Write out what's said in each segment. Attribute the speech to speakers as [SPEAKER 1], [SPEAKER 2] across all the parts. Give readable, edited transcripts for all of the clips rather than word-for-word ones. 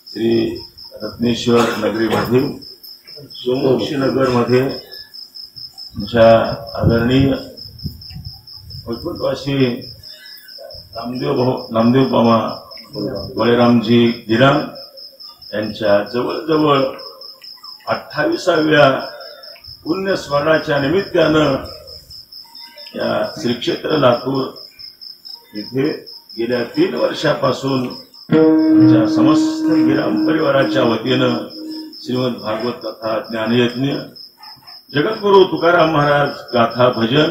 [SPEAKER 1] श्री रत्नेश्वर नगरीमध्ये सोमवंशी मध्ये आमच्या आदरणीय वैकुंठवासी नामदेव बाबा बळीरामजी गिराम यांच्या जवळजवळ 28व्या पुण्यस्मरणाच्या निमित्तानं या श्री क्षेत्र लातूर इथे गेल्या 3 वर्षापासून आमच्या समस्त गिराम परिवाराच्या वतीनं श्रीमद भागवत कथा ज्ञानयज्ञ जगद्गुरु तुकाराम महाराज गाथा भजन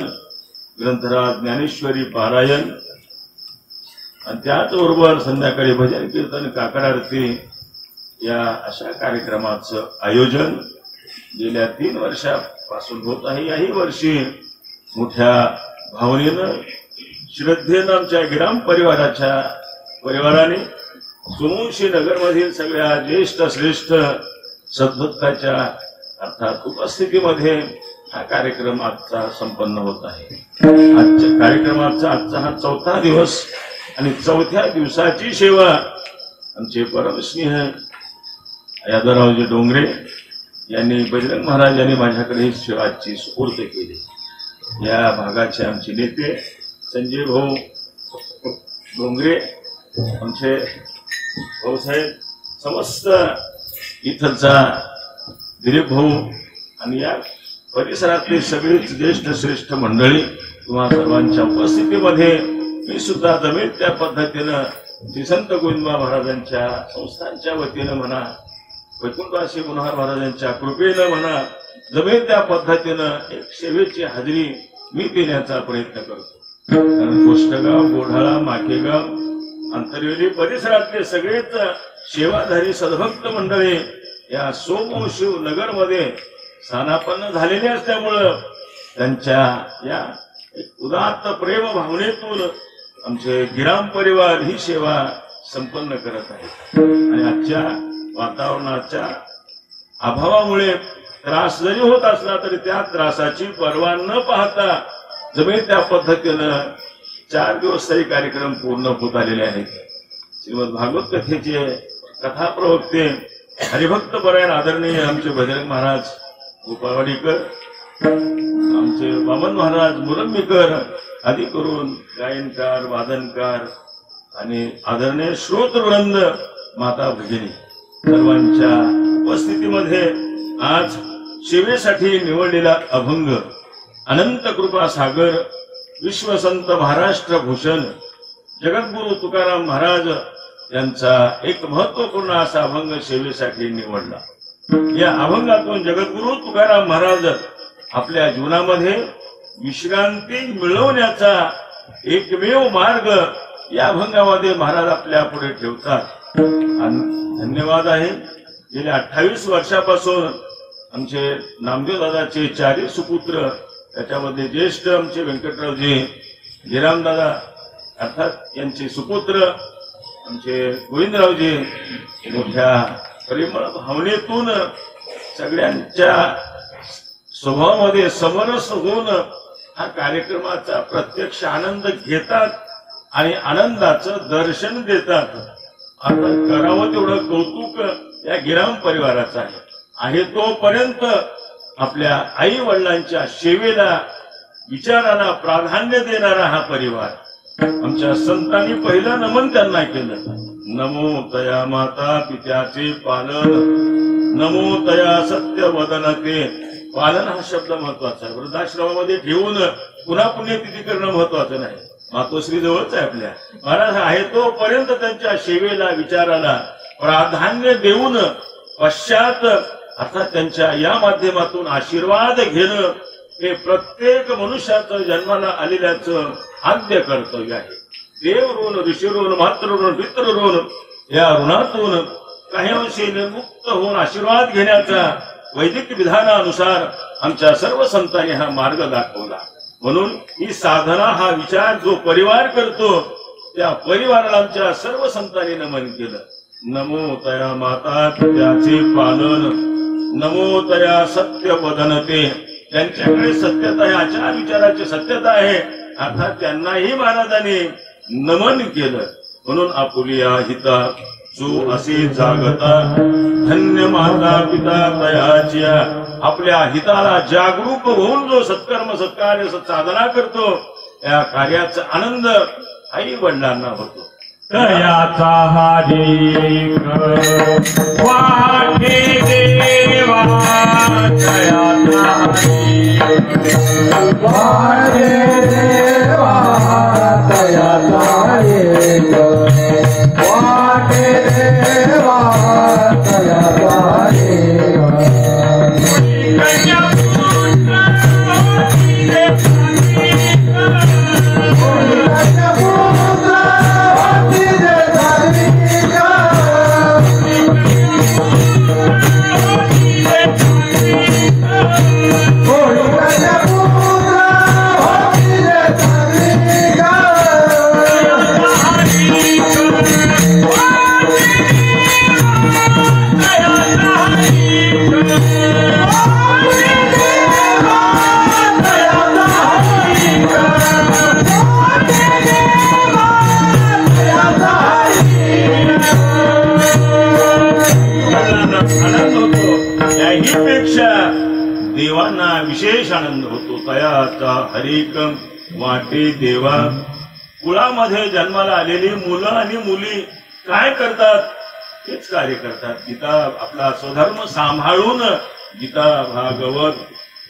[SPEAKER 1] ग्रंथराज ज्ञानेश्वरी पारायण आणि त्याचबरोबर संध्याकाळी भजन कीर्तन काकड आरती या अशा कार्यक्रमाचं आयोजन गेल्या 3 वर्षापासून होत आहे। याही वर्षी मोठ्या भावनेनं श्रद्धेनं आमच्या गिराम परिवाराने सोमवंशी नगरमधील सगळ्या ज्येष्ठ श्रेष्ठ सद्भक्ताच्या अर्थात उपस्थितीमध्ये हा कार्यक्रम आजचा संपन्न होत आहे। आजच्या कार्यक्रमाचा आजचा हा 4था दिवस आणि 4थ्या दिवसाची सेवा आमचे परमस्नेह यादवरावजी डोंगरे यांनी बजरंग महाराज यांनी माझ्याकडे ही सेवाची सुपूर्द केली। या भागाचे आमचे नेते संजय भाऊ डोंगरे आमचे भाऊसाहेब समस्त इथलचा दिलीप भाऊ आणि या परिसरातले सगळेच ज्येष्ठ श्रेष्ठ मंडळी तुम्हा सर्वांच्या उपस्थितीमध्ये मी सुद्धा जमेल त्या पद्धतीनं श्री संत गोविंदबा महाराजांच्या संस्थांच्या वतीनं म्हणा वैकुंठवासी मनोहर महाराजांच्या कृपेनं म्हणा जमेल त्या पद्धतीनं एक सेवेची हाजरी मी देण्याचा प्रयत्न करतो। गोष्टगाव गोढाळा माकेगाव अंतर्वेली परिसरातले सगळेच सेवाधारी सद्भक्त मंडळी या सोमवंशी नगरमध्ये स्थानापन्न झालेले असल्यामुळं त्यांच्या या उदात्त प्रेम भावनेतून आमचे गिराम परिवार ही सेवा संपन्न करत आहे। आणि आजच्या वातावरणाच्या अभावामुळे त्रास जरी होत असला तरी त्या त्रासाची पर्वा न पाहता जमेल त्या पद्धतीनं 4 दिवस तरी कार्यक्रम पूर्ण होत आलेले आहेत। श्रीमद भागवत कथेचे कथा प्रवक्ते हरिभक्त परायण आदरणीय आमचे बजरंग महाराज गोपाळवाडीकर आमचे वामन महाराज मुरंबीकर आदी करून गायनकार वादनकार आणि आदरणीय श्रोतवृंद माता भगिनी सर्वांच्या उपस्थितीमध्ये आज सेवेसाठी निवडलेला अभंग अनंत कृपा सागर विश्वसंत महाराष्ट्र भूषण जगद्गुरु तुकाराम महाराज यांचा एक महत्वपूर्ण असा अभंग सेवेसाठी निवडला। या अभंगातून जगद्गुरु तुकाराम महाराज आपल्या जीवनामध्ये विश्रांती मिळवण्याचा एकमेव मार्ग या अभंगामध्ये महाराज आपल्या पुढे ठेवतात। आणि धन्यवाद आहे गेल्या 28 वर्षापासून आमचे नामदेव दादाचे 4 सुपुत्र त्याच्यामध्ये ज्येष्ठ आमचे व्यंकटरावजी गिरामदादा अर्थात यांचे सुपुत्र आमचे गोविंदरावजी मोठ्या परिमळ भावनेतून सगळ्यांच्या स्वभावामध्ये समरस होऊन हा कार्यक्रमाचा प्रत्यक्ष आनंद घेतात आणि आनंदाचं दर्शन देतात। आता करावं तेवढं कौतुक या गिराम परिवाराचं आहे तोपर्यंत आपल्या आई वडिलांच्या सेवेला विचाराला प्राधान्य देणारा हा परिवार आमच्या संतांनी पहिलं नमन त्यांना केलं। नमो तया माता पित्याचे पालन नमो तया सत्य वदनते पालन हा शब्द महत्वाचा आहे। वृद्धाश्रमामध्ये ठेवून पुन्हा पुण्यतिथी करणं महत्वाचं नाही। मातोश्री जवळच आहे आपल्या महाराज आहे तोपर्यंत त्यांच्या सेवेला विचाराला प्राधान्य देऊन पश्चात अर्थात त्यांच्या या माध्यमातून आशीर्वाद घेणं हे प्रत्येक मनुष्याचं जन्माला आलेल्याचं आद्य कर्तव्य आहे। देव ऋण ऋषी ऋण मातृ ऋण पितृ ऋण या ऋणातून काही अंशी निर्मुक्त होऊन आशीर्वाद घेण्याचा वैदिक विधानानुसार आमच्या सर्व संतांनी हा मार्ग दाखवला। म्हणून ही साधना हा विचार जो परिवार करतो त्या परिवाराला आमच्या सर्व संतांनी नमन केलं। नमो तया माता पित्याचे पालन नमो तया सत्य वदनते त्यांच्याकडे सत्यता आहे आचार विचाराची सत्यता आहे अर्थात त्यांनाही महाराजांनी नमन केलं। म्हणून आपुलिया हिता सो असे जागता धन्य माता पिता तयाच्या आपल्या हिताला जागरूक होऊन जो सत्कर्म सत्कार्य साधना करतो या कार्याचा आनंद आई वडिलांना होतो.
[SPEAKER 2] तयाचा हरिक वाटे देवा तयाचा हरिक वाटे देवा तयाचा हरिक वाटे देवा तयाचा
[SPEAKER 1] देवांना विशेष आनंद होतो. तयाचा हरिक वाटे देवा. कुळामध्ये जन्माला आलेली मुलं आणि मुली काय करतात? हेच कार्य करतात. गीता आपला स्वधर्म सांभाळून गीता भागवत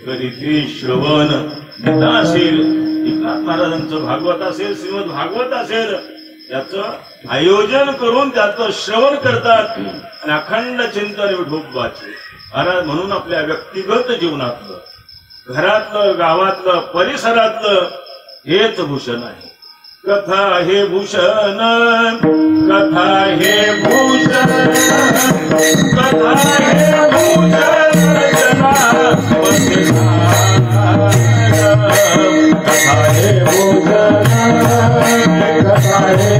[SPEAKER 1] करीते श्रवण. गीता असेल, एकनाथ महाराजांचं भागवत असेल, श्रीमद भागवत असेल, त्याचं आयोजन करून त्याचं श्रवण करतात आणि अखंड चिंतन विठोबाचे. म्हणून आपल्या व्यक्तिगत जीवनातलं, घरातलं, गावातलं, परिसरातलं हेच भूषण आहे. कथा हे भूषण, कथा हे भूषण, कथा हे भूषण, कथा हे भूषण, कथा हे भूषण, कथा हे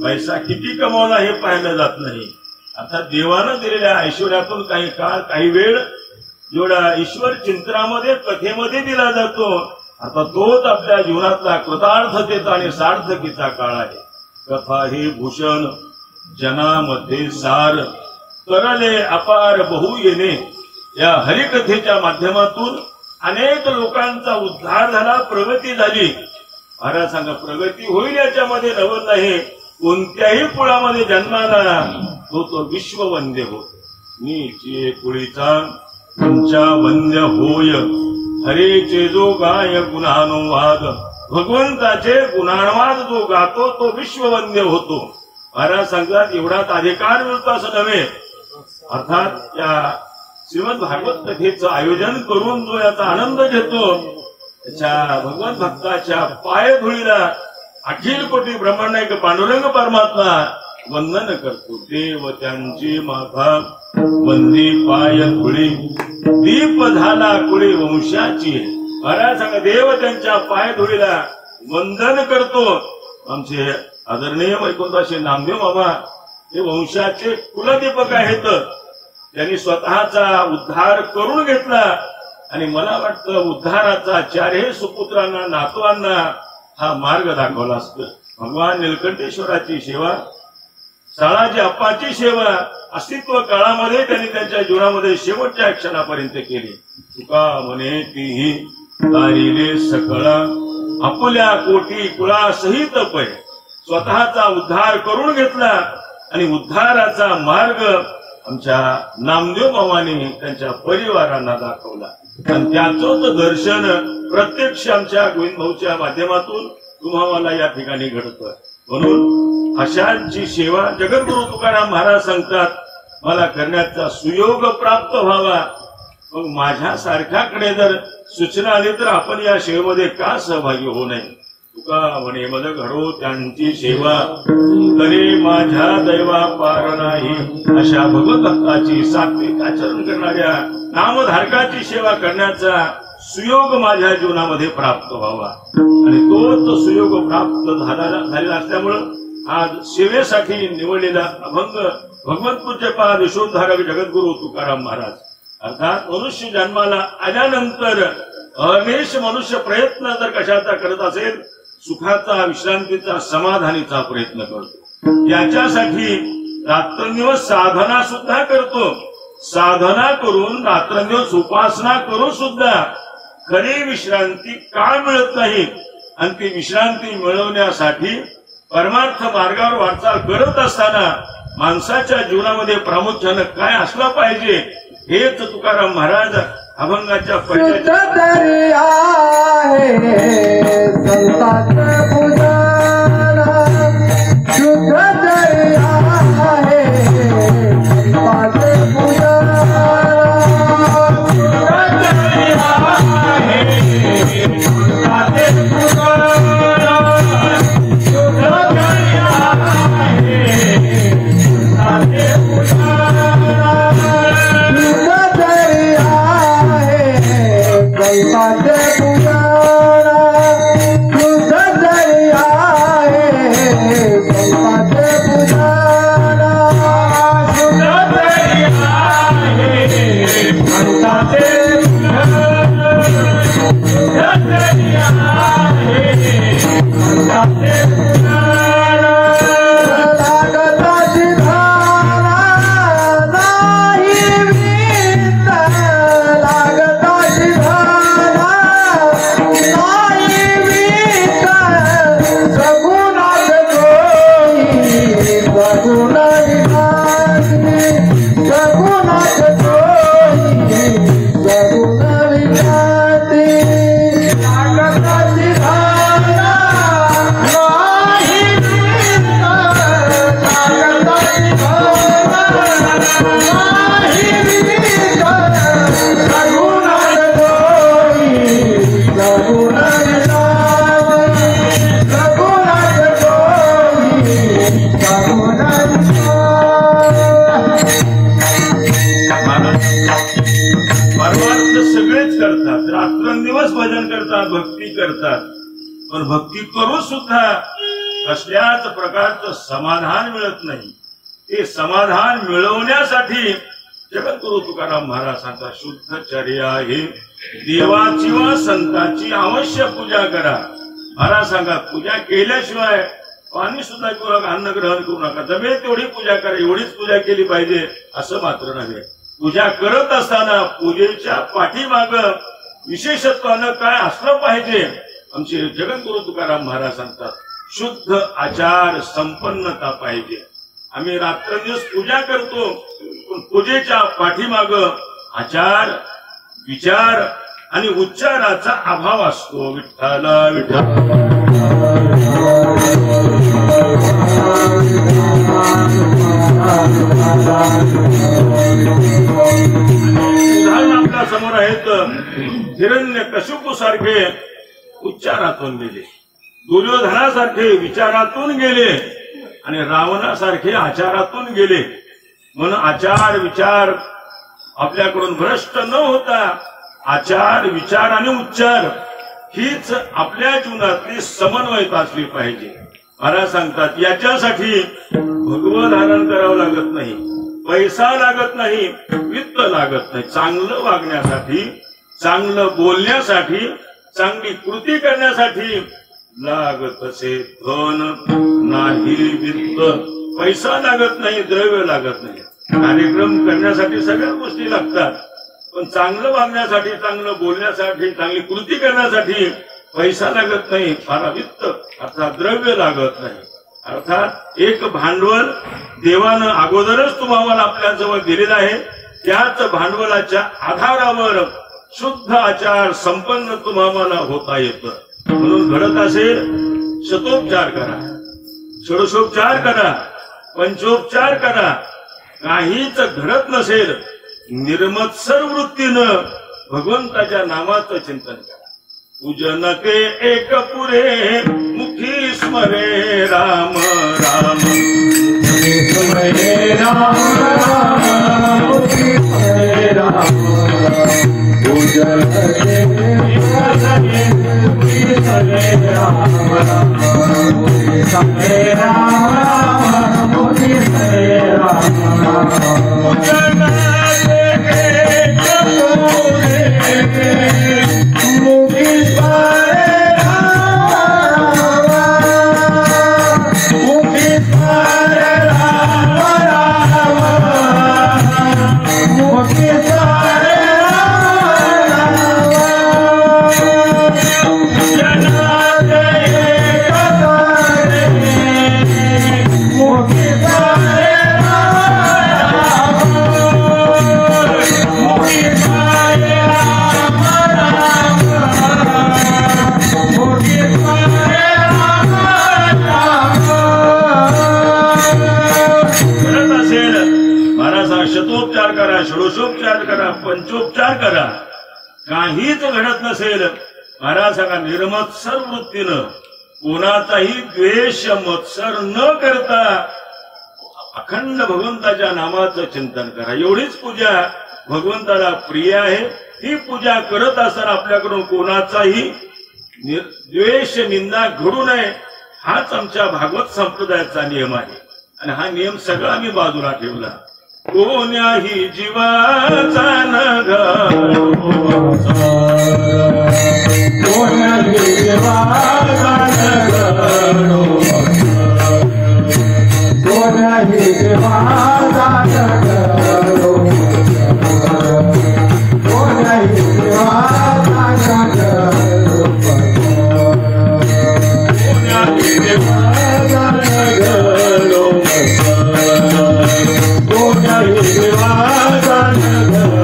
[SPEAKER 1] पैसा किती कमावला हे पाहिलं जात नाही. आता देवानं दिलेल्या ऐश्वर्यातून काही काळ, काही वेळ जेवढा ईश्वर चिंतनामध्ये, कथेमध्ये दिला जातो, आता तोच आपल्या जीवनातला कृतार्थतेचा आणि सार्थकीचा काळ आहे. कथा हे भूषण, जनामध्ये सार, करले अपार बहु येणे. या हरिकथेच्या माध्यमातून अनेक लोकांचा उद्धार झाला, प्रगती झाली. महाराज सांगा, प्रगती होईल याच्यामध्ये नवल नाही. कोणत्याही कुळामध्ये जन्माला तो विश्ववंद्य हो. नीचे कुळीचा तुमच्या वंद्य होय, हरेचे जो गाय गुणानुवाद. भगवंताचे गुणानुवाद जो गातो तो विश्ववंद्य होतो. महाराज सांगतात, एवढाच अधिकार मिळतो असं नव्हे. अर्थात या श्रीमद भागवत कथेचं आयोजन करून जो याचा आनंद घेतो, त्याच्या भगवत भक्ताच्या पायधुळीला अखिल कोटी ब्रह्मांड पांडुरंग परमात्मा वंदन करतो. देव त्यांची माथा वंदी पाय धुळी दीप झाला कुळी वंशाची. महाराज सांगा देव त्यांच्या पाय धुळीला वंदन करतो. आमचे आदरणीय वैकुंठाचे नामदेव बाबा हे वंशाचे कुलदीपक आहेत. त्यांनी स्वतःचा उद्धार करून घेतला आणि मला वाटतं उद्धाराचा चारही सुपुत्रांना नातवांना हा मार्ग दाखवला असतो. भगवान निलकंठेश्वराची सेवा साळाजी अप्पाची सेवा अस्तित्व काळामध्ये त्यांनी त्यांच्या जीवनामध्ये शेवटच्या क्षणापर्यंत केली. तुका म्हणे तीही तारिले सकळा आपुल्या कोटी कुळा सहित पै. स्वतःचा उद्धार करून घेतला आणि उद्धाराचा मार्ग आमच्या नामदेव बाबांनी त्यांच्या परिवारांना दाखवला आणि त्याचंच दर्शन प्रत्यक्ष आमच्या गोविंद भाऊच्या माध्यमातून तुम्हाला या ठिकाणी घडतं. म्हणून अशांची सेवा जगद्गुरु तुकाराम महाराज सांगतात मला करण्याचा सुयोग प्राप्त व्हावा. मग माझ्यासारख्याकडे जर सूचना आली तर आपण या सेवेमध्ये का सहभागी होऊ नये. तुका म्हणे मद घडो त्यांची सेवा तरी माझ्या दैवा पार नाही. अशा भगवत सात्विक आचरण करणाऱ्या नामधारकाची सेवा करण्याचा सुयोग माझ्या जीवनामध्ये प्राप्त व्हावा आणि तोच सुयोग प्राप्त झालेला असल्यामुळं आज सेवेसाठी निवडलेला अभंग भगवत पूज्यपाद विश्वोद्धारक जगद्गुरु तुकाराम महाराज अर्थात मनुष्य जन्माला आल्यानंतर अनेक मनुष्य प्रयत्न जर कशाचा करत असेल सुखाचा विश्रांतीचा समाधानीचा प्रयत्न करतो. याच्यासाठी रात्रंदिवस साधना सुद्धा करतो. साधना करून रात्रंदिवस उपासना करून सुद्धा खरी विश्रांती का मिळत नाही आणि ती विश्रांती मिळवण्यासाठी परमार्थ मार्गावर वाटचाल करत असताना माणसाच्या जीवनामध्ये प्रामुख्यानं काय असलं पाहिजे हेच तुकाराम महाराज अभंगाच्या रात्रंदिवस भजन करतात भक्ती करतात पण भक्ती करून सुद्धा कसल्याच प्रकारचं समाधान मिळत नाही. ते समाधान मिळवण्यासाठी जगद्गुरु तुकाराम महाराज सांगतात शुद्धचर्या हे देवाची व संतांची अवश्य पूजा करा. महाराज सांगा पूजा केल्याशिवाय पाणी सुद्धा किंवा अन्न ग्रहण करू नका. जमेल तेवढी पूजा करा. एवढीच पूजा केली पाहिजे असं मात्र नव्हे. पूजा करत असताना पूजेच्या पाठीमाग विशेषत्वानं काय असलं पाहिजे आमचे जगद्गुरु तुकाराम महाराज सांगतात शुद्ध आचार संपन्नता पाहिजे. आम्ही रात्रंदिवस पूजा करतो पण पूजेच्या पाठीमाग आचार विचार आणि उच्चाराचा अभाव असतो. विठ्ठला विठ्ठल उदाहरण आपल्या समोर आहेत. हिरण्यकशिपू सारखे उच्चारातून गेले दुर्योधनासारखे विचारातून गेले आणि रावणासारखे आचारातून गेले. म्हणून आचार विचार आपल्याकडून भ्रष्ट न होता आचार विचार आणि उच्चार हीच आपल्या जीवनातली समन्वयता असली पाहिजे. महाराज सांगतात याच्यासाठी भगवं धारण करावं लागत नाही, पैसा लागत नाही, वित्त लागत नाही. चांगलं वागण्यासाठी, चांगलं बोलण्यासाठी, चांगली कृती करण्यासाठी लागत असे धन नाही वित्त. पैसा लागत नाही, द्रव्य लागत नाही. कार्यक्रम करण्यासाठी सगळ्या गोष्टी लागतात, पण चांगलं वागण्यासाठी, चांगलं बोलण्यासाठी, चांगली कृती करण्यासाठी पैसा लागत नाही, फार वित्त अर्थात द्रव्य लागत नाही. अर्थात एक भांडवल देवानं अगोदरच तुम्हाला आपल्या जवळ दिलेलं आहे. त्याच भांडवलाच्या आधारावर शुद्ध आचार संपन्न तुम्हाला होता येतं. म्हणून घडत असेल शतोपचार करा, षोडशोपचार करा, पंचोपचार करा. काहीच घडत नसेल निर्मत्सर वृत्तीनं भगवंताच्या नामाचं चिंतन करा. पूजन ते एक पुरे मुखी स्मरे राम राम,
[SPEAKER 2] स्मरे राम राम, मुखी स्मरे राम. पूजन ते मुखी स्मरे राम राम, मुखी स्मरे राम राम, मुखी स्मरे राम राम.
[SPEAKER 1] पूजन शतोपचार करा, षोडशोपचार करा, पंचोपचार करा. काहीच घडत नसेल महाराज सांगा निर्मत्सर वृत्तीनं कोणाचाही द्वेष मत्सर न करता अखंड भगवंताच्या नामाचं चिंतन करा. एवढीच पूजा भगवंताला प्रिय आहे. ही पूजा करत असताना आपल्याकडून कोणाचाही द्वेष निंदा घडू नये. हाच आमच्या भागवत संप्रदायाचा नियम आहे आणि हा नियम सगळा आम्ही बाजूला ठेवला. कोण्याही जीवाचा नघालो,
[SPEAKER 2] कोण्याही जीवाचा नघालो, कोण्याही जीवाचा नघालो, कोण्याही जीवाचा नघालो, कोण्याही जीवाचा नघालो.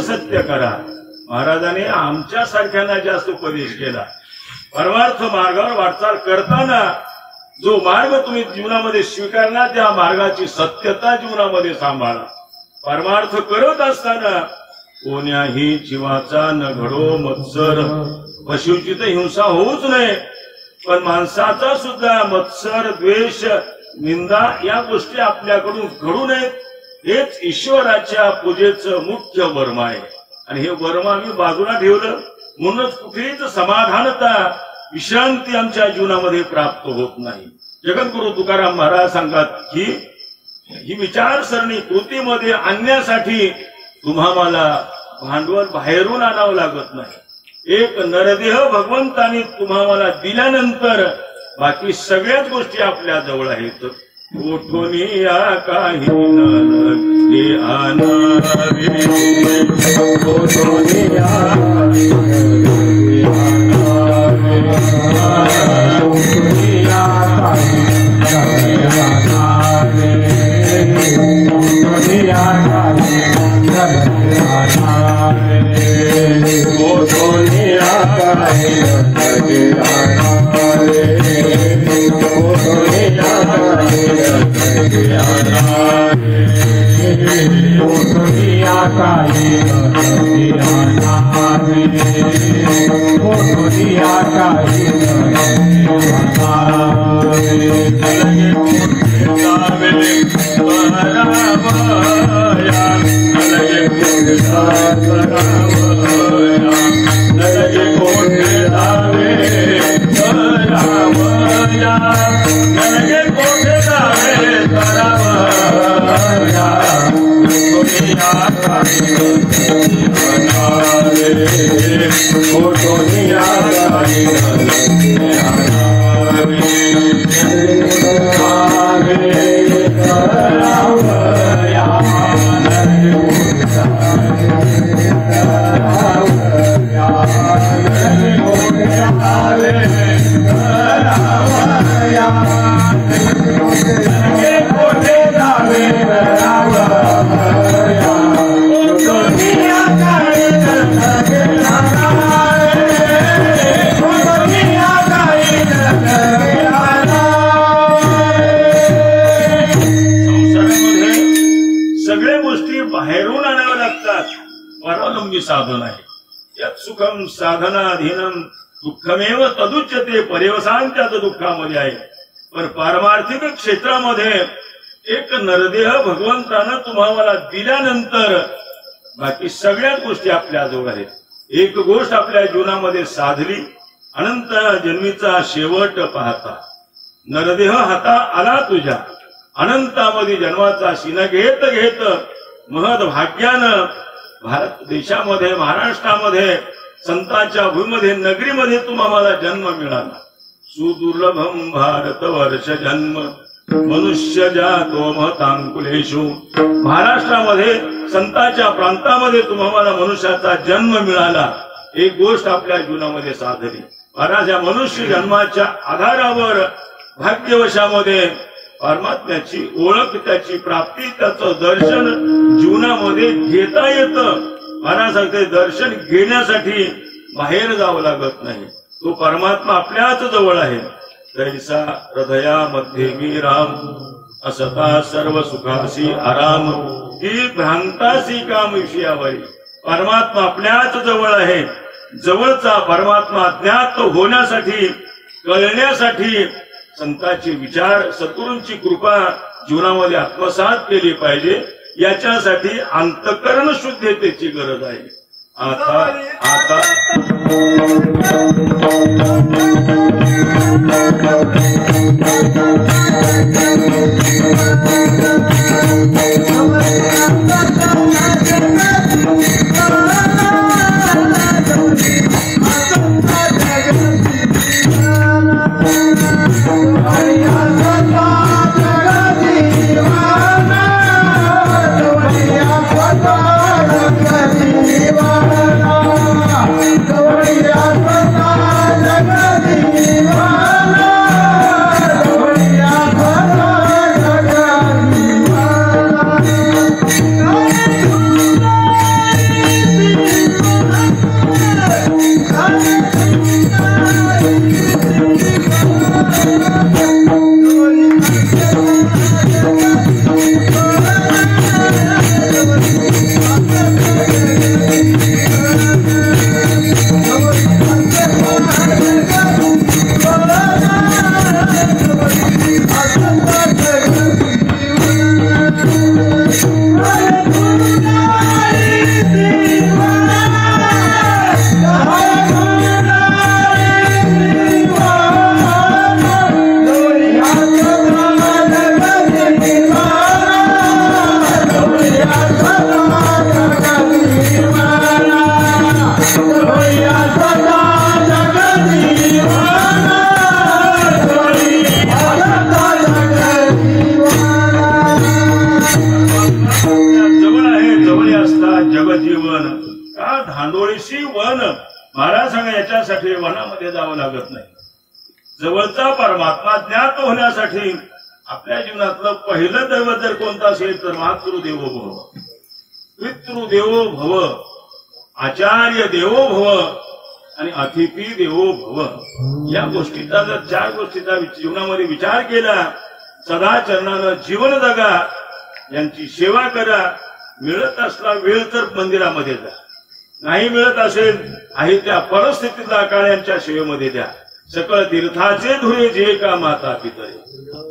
[SPEAKER 1] सत्य करा. महाराजांनी आमच्या सारख्यांना जास्त उपदेश केला. परमार्थ मार्गावर वाटचाल करताना जो मार्ग तुम्ही जीवनामध्ये स्वीकारला त्या मार्गाची सत्यता जीवनामध्ये सांभाळा. परमार्थ करत असताना कोण्याही जीवाचा न घडो मत्सर. पशुची तर हिंसा होऊच नये, पण माणसाचा सुद्धा मत्सर, द्वेष, निंदा या गोष्टी आपल्याकडून घडू नयेत. हेच ईश्वराच्या पूजेचं मुख्य वर्म आहे. आणि हे वर्म आम्ही बाजूला ठेवलं म्हणूनच कुठेच समाधानता, विश्रांती आमच्या जीवनामध्ये प्राप्त होत नाही. जगद्गुरु तुकाराम महाराज सांगतात की ही विचारसरणी कृतीमध्ये आणण्यासाठी तुम्हाला भांडवल बाहेरून आणावं लागत नाही. एक नरदेह भगवंतानी तुम्हाला दिल्यानंतर बाकी सगळ्याच गोष्टी आपल्या जवळ आहेत. कोठून या काही नलगे आणावे, कोठून या नलगे आणावे, कोठून या काही नलगे आणावे, कोठून या काही नलगे आणावे, कोठून या काही नलगे आणावे, कोठून या काही साधन आहे. यत् सुखम साधनाधीनम दुःखमेव तदुच्यते, पर्यवसांच्याच दुःखामध्ये आहे. पण पारमार्थिक क्षेत्रामध्ये एक नरदेह भगवंतानं तुम्हाला दिल्यानंतर बाकी सगळ्याच गोष्टी आपल्या जवळ आहेत. एक गोष्ट आपल्या जीवनामध्ये साधली, अनंत जन्मीचा शेवट पाहता नरदेह हाता आला तुझ्या, अनंतामध्ये जन्माचा शिन घेत घेत महद भाग्यानं भारत देशामध्ये, महाराष्ट्रामध्ये, संतांच्या भूमीमध्ये, नगरीमध्ये तुम्हाला जन्म मिळाला. सुदुर्लभम भारत वर्ष जन्म मनुष्य जातो महतांकुलेषु. महाराष्ट्रामध्ये संतांच्या प्रांतामध्ये तुम्हाला मनुष्याचा जन्म मिळाला. एक गोष्ट आपल्या जीवनामध्ये साधली. महाराज या मनुष्य जन्माच्या आधारावर भाग्यवशामध्ये परमात्म्याची ओळख, त्याची प्राप्ती, त्याचं दर्शन जीवनामध्ये घेता येतं. महाराज सांगते दर्शन घेण्यासाठी बाहेर जावं लागत नाही. तो परमात्मा आपल्याच जवळ आहे. तैसा हृदयामध्ये मी राम, असता सर्व सुखासी आराम, ही भ्रांतासी काम विषयावरी. परमात्मा आपल्याच जवळ आहे. जवळचा परमात्मा ज्ञात होण्यासाठी, कळण्यासाठी संतांचे विचार, सद्गुरूंची कृपा जीवनामध्ये आत्मसात केली पाहिजे. याच्यासाठी अंतःकरण शुद्धतेची गरज आहे. आता
[SPEAKER 2] Bye.
[SPEAKER 1] वन महाराज सांगा याच्यासाठी वनामध्ये जावं लागत नाही. जवळचा परमात्मा ज्ञात होण्यासाठी आपल्या जीवनातलं पहिलं दैवत जर कोणतं असेल तर मातृदेवो भव, पितृदेवो भव, आचार्य देवो भव आणि अतिथी देवो भव. या गोष्टीचा जर 4 गोष्टीचा जीवनामध्ये विचार केला, सदाचरणानं जीवन जगा, यांची सेवा करा. मिळत असला वेळ तर मंदिरामध्ये जा, नाही मिळत असेल आहे त्या परिस्थितीतला काळ यांच्या सेवेमध्ये द्या. सकळ तीर्थाचे धुरे जे का माता पितरे,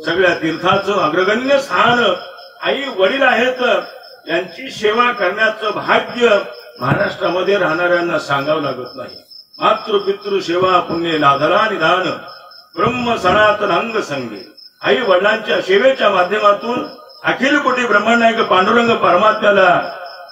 [SPEAKER 1] सगळ्या तीर्थाचं अग्रगण्य स्थान आई वडील आहेत. यांची सेवा करण्याचं भाग्य महाराष्ट्रामध्ये राहणाऱ्यांना सांगावं लागत नाही. मातृ पितृ सेवा पुण्य लाधला निधान ब्रह्म सनातन अंग संगे. आई वडिलांच्या सेवेच्या माध्यमातून अखिल कोटी ब्रह्मांड पांडुरंग परमात्म्याला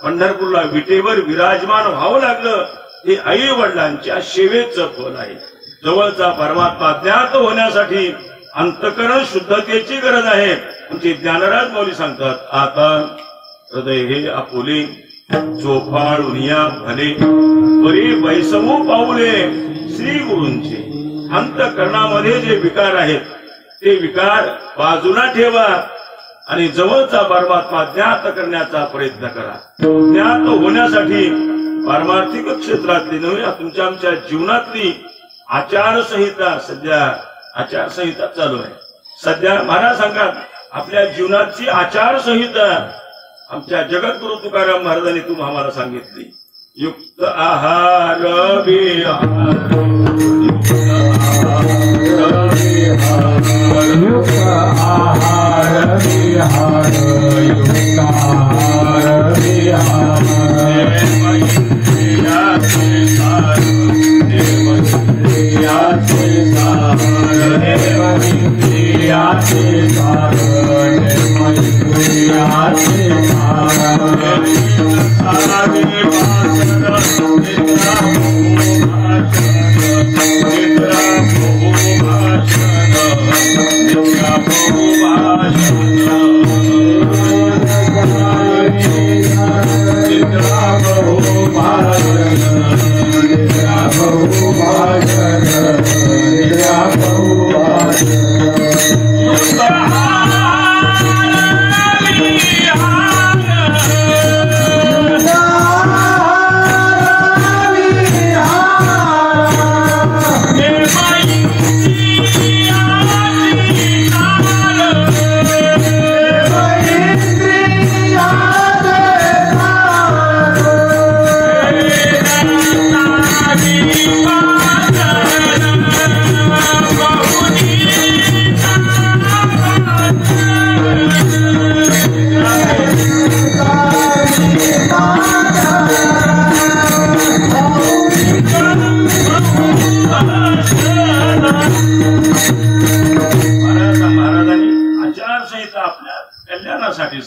[SPEAKER 1] पंढरपूरला विटेवर विराजमान व्हावं लागलं. हे आई वडिलांच्या सेवेचं फल आहे. जवळचा परमात्मा ज्ञात होण्यासाठी अंतःकरण शुद्धतेची गरज आहे. म्हणजे ज्ञानराज मौली सांगतात, आता हृदय हे आपुले चोफाळून या भले परी वैसमू पाऊले श्री गुरूंचे. अंतःकरणामध्ये जे विकार आहेत ते विकार बाजूला ठेवा आणि जवळचा परमात्मा ज्ञात करण्याचा प्रयत्न करा. ज्ञात होण्यासाठी पारमार्थिक क्षेत्रातली नव्हे, तुमच्या आमच्या जीवनातली आचारसंहिता, सध्या आचारसंहिता चालू आहे. सध्या महाराज सांगतात आपल्या जीवनाची आचारसंहिता आमच्या जगद्गुरु तुकाराम महाराजांनी तुम्ही आम्हाला सांगितली. युक्त आहार विहार, युक्त आहार विहार, युक्त आहार विहार, युक्त आहार विहार.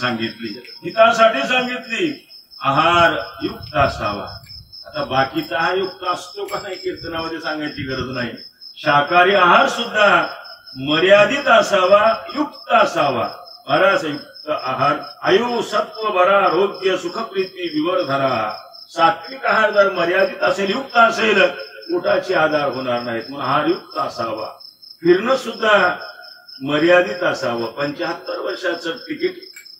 [SPEAKER 1] सांगितली, हितासाठी सांगितली. आहार युक्त असावा. आता बाकीचा आहार युक्त असतो का नाही कीर्तनामध्ये सांगायची गरज नाही. शाकाहारी आहार सुद्धा मर्यादित असावा, युक्त असावा. बराच युक्त आहार आयु सत्व बरा आरोग्य सुखप्रीती विवर्धरा. सात्विक आहार जर मर्यादित असेल, युक्त असेल, पोटाचे आधार होणार नाहीत. म्हणून आहार युक्त असावा. फिरणं सुद्धा मर्यादित असावं. 75 वर्षाचं तिकीट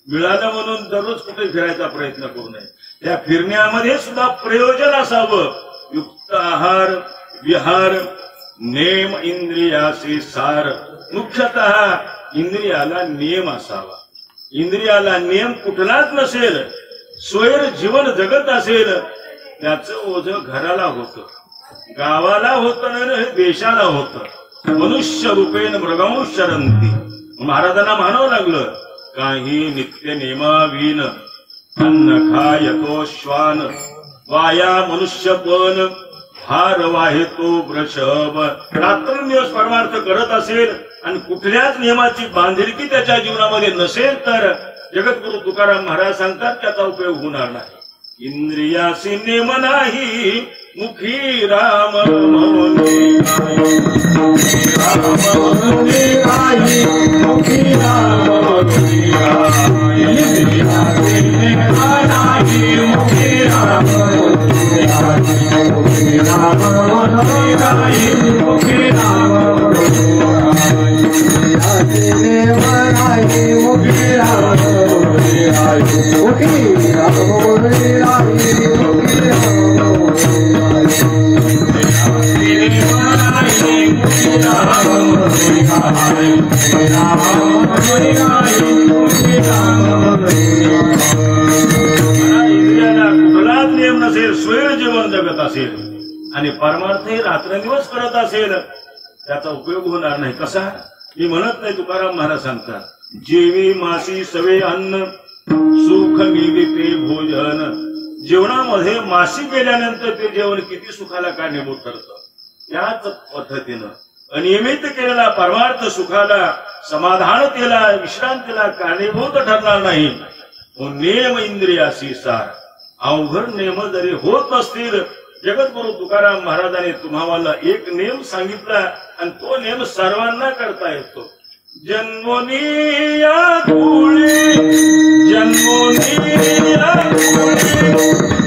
[SPEAKER 1] मिळालं म्हणून दररोज कुठे फिरायचा प्रयत्न करू नये. त्या फिरण्यामध्ये सुद्धा प्रयोजन असावं. युक्त आहार विहार नेम इंद्रियाचे सार. मुख्यतः इंद्रियाला नियम असावा. इंद्रियाला नियम कुठलाच नसेल, स्वैर जीवन जगत असेल, त्याचं ओझ घराला होतं, गावाला होतं, नाही देशाला होतं. मनुष्य रूपेण मृगांश शरंती. महाराजांना म्हणावं लागलं, काही नित्य नेमावीन अन्न खायतो श्वान वाया मनुष्यपण भार वाहेतो वृषभ. रात्रंदिवस परमार्थ करत असेल आणि कुठल्याच नियमाची बांधिलकी त्याच्या जीवनामध्ये नसेल तर जगद्गुरु तुकाराम महाराज सांगतात त्याचा उपयोग होणार नाही. इंद्रियासी नेम नाही मुखी राम म्हणून
[SPEAKER 2] मुखी राम
[SPEAKER 1] कुठलाच नियम नसेल, स्वैर जीवन जगत असेल आणि परमार्थ हे रात्रंदिवस करत असेल, त्याचा उपयोग होणार नाही. कसा? मी म्हणत नाही, तुकाराम महाराज सांगतात, जेवी मासी सवे अन्न सुख मिळते भोजन. जेवणामध्ये मासी गेल्यानंतर ते जेवण किती सुखाला कारणीभूत ठरतं. त्याच पद्धतीनं अनियमित केलेला परमार्थ सुखाला, समाधानतेला, विश्रांतीला कारणीभूत ठरणार नाही. नेम इंद्रियासी सार. अवघड नेम जरी होत नसतील, जगद्गुरु तुकाराम महाराजांनी तुम्हाला एक नेम सांगितला आणि तो नेम सर्वांना करता येतो. जन्मोनिया धुळी, जन्मोनिया धुळी,